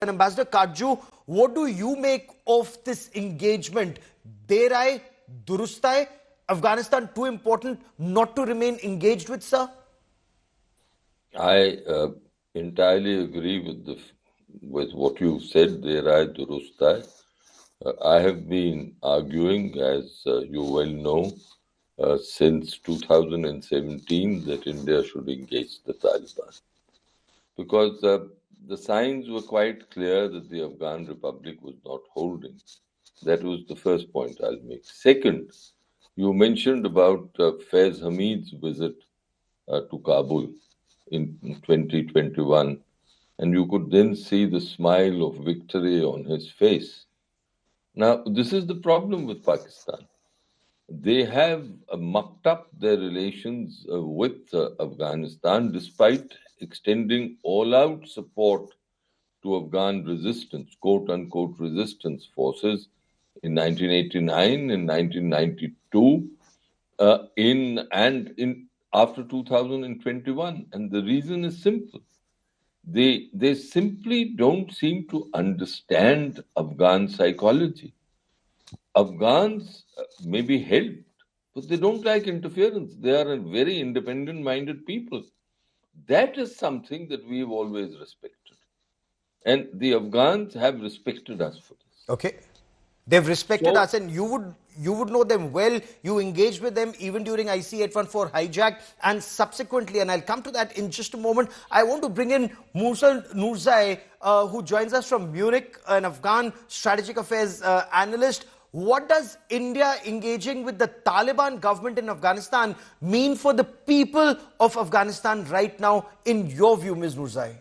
And Ambassador Kaju, what do you make of this engagement? Der aaye, durust aaye, Afghanistan too important not to remain engaged with, sir? I entirely agree with what you said. Der aaye, durust aaye. I have been arguing, as you well know, since 2017 that India should engage the Taliban, because the signs were quite clear that the Afghan Republic was not holding. That was the first point I'll make. Second, you mentioned about Faiz Hamid's visit to Kabul in 2021, and you could then see the smile of victory on his face. Now, this is the problem with Pakistan. They have mucked up their relations with Afghanistan despite extending all out support to Afghan resistance, quote unquote resistance forces in 1989 and 1992, in after 2021. And the reason is simple. They simply don't seem to understand Afghan psychology. Afghans may be helped, but they don't like interference. They are a very independent minded people. That is something that we've always respected. And the Afghans have respected us for this. Okay. They've respected us, and you would know them well. You engaged with them even during IC-814 hijack and subsequently, and I'll come to that in just a moment. I want to bring in Mursal Nurzai, who joins us from Munich, an Afghan strategic affairs analyst. What does India engaging with the Taliban government in Afghanistan mean for the people of Afghanistan right now, in your view, Ms. Nurzai?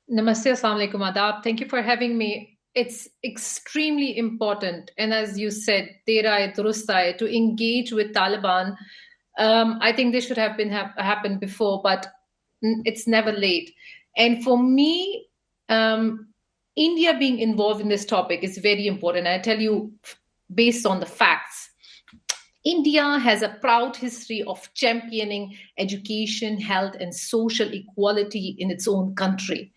Namaste, assalamu alaikum, adab. Thank you for having me. It's extremely important, and as you said, der aaye, durust aaye, to engage with Taliban. I think this should have been happened before, but it's never late. And for me, India being involved in this topic is very important. I tell you, based on the facts, India has a proud history of championing education, health, and social equality in its own country,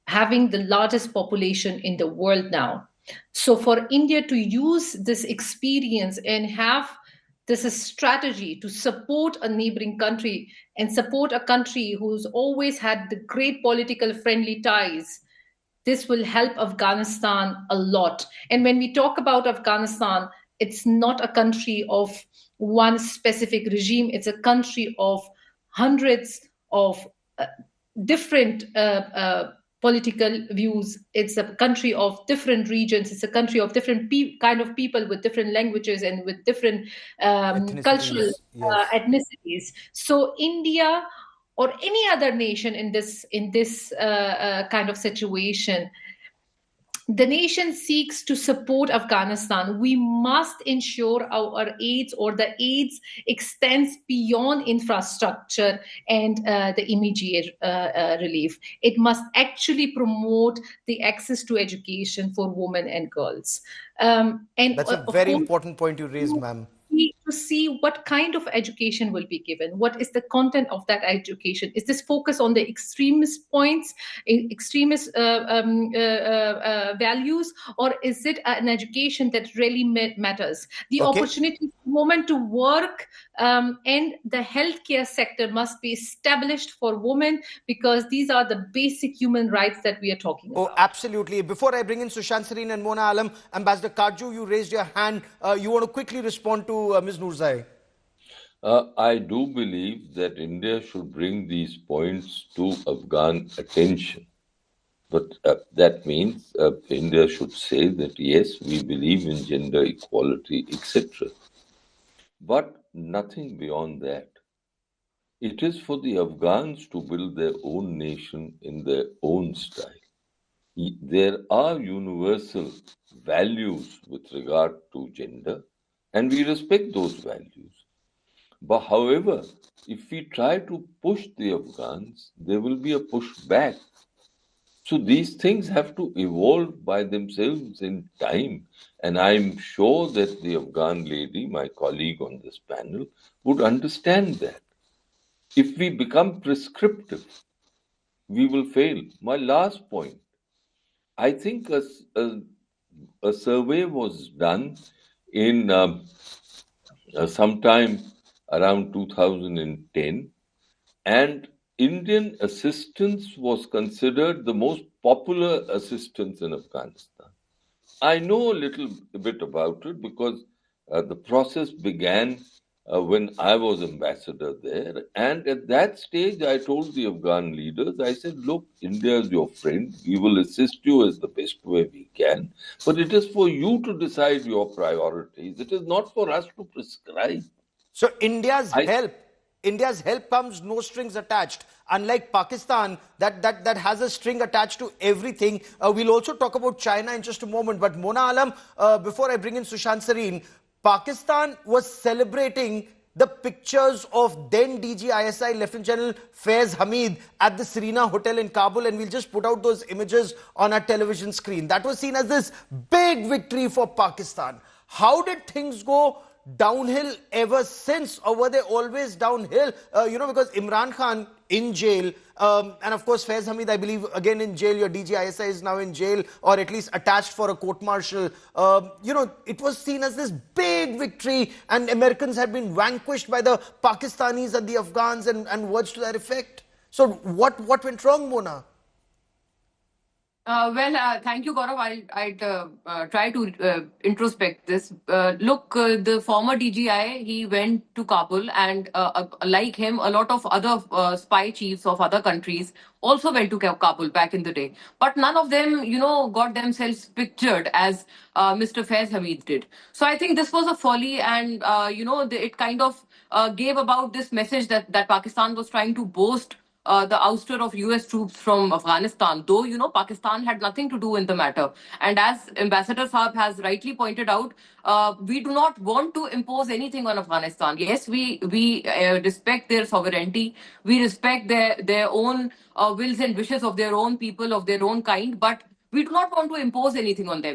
having the largest population in the world now. So for India to use this experience and have this strategy to support a neighboring country and support a country who's always had the great political friendly ties, this will help Afghanistan a lot. And when we talk about Afghanistan, it's not a country of one specific regime. It's a country of hundreds of different political views. It's a country of different regions. It's a country of different kind of people with different languages and with different cultural ethnicities. So India or any other nation in this kind of situation, the nation seeks to support Afghanistan. We must ensure our aids or the aids extends beyond infrastructure and the immediate relief. It must actually promote the access to education for women and girls. And that's a very important point you raised, ma'am. To see what kind of education will be given. What is the content of that education? Is this focus on the extremist points, extremist values, or is it an education that really matters? The opportunity for women to work and the healthcare sector must be established for women, because these are the basic human rights that we are talking about. Oh, absolutely. Before I bring in Sushant Sareen and Mona Alam, Ambassador Kaju, you raised your hand. You want to quickly respond to Ms. Nurzai? I do believe that India should bring these points to Afghan attention. But that means India should say that, yes, we believe in gender equality, etc. But nothing beyond that. It is for the Afghans to build their own nation in their own style. There are universal values with regard to gender, and we respect those values. But however, if we try to push the Afghans, there will be a pushback. So these things have to evolve by themselves in time. And I'm sure that the Afghan lady, my colleague on this panel, would understand that. If we become prescriptive, we will fail. My last point, I think a survey was done in sometime around 2010, and Indian assistance was considered the most popular assistance in Afghanistan. I know a little bit about it because the process began when I was ambassador there. And at that stage, I told the Afghan leaders, I said, look, India is your friend. We will assist you as the best way we can. But it is for you to decide your priorities. It is not for us to prescribe. So India's I help, India's help comes no strings attached. Unlike Pakistan, that has a string attached to everything. We'll also talk about China in just a moment. But Mona Alam, before I bring in Sushant Sareen, Pakistan was celebrating the pictures of then DG ISI Lieutenant General Faiz Hamid at the Serena Hotel in Kabul, and we'll just put out those images on our television screen. That was seen as this big victory for Pakistan. How did things go downhill ever since, or were they always downhill? Because Imran Khan in jail, and of course Faiz Hamid, I believe, again in jail. Your DGISI is now in jail, or at least attached for a court-martial. It was seen as this big victory, and Americans had been vanquished by the Pakistanis and the Afghans, and words to that effect. So what went wrong, Mona? Thank you, Gaurav. I'd try to introspect this. The former DGI, he went to Kabul, and like him, a lot of other spy chiefs of other countries also went to Kabul back in the day. But none of them, got themselves pictured as Mr. Faiz Hamid did. So I think this was a folly, and it kind of gave about this message that Pakistan was trying to boast the ouster of US troops from Afghanistan, though, Pakistan had nothing to do in the matter. And as Ambassador Saab has rightly pointed out, we do not want to impose anything on Afghanistan. Yes, we respect their sovereignty, we respect their own wills and wishes of their own people, of their own kind, but we do not want to impose anything on them.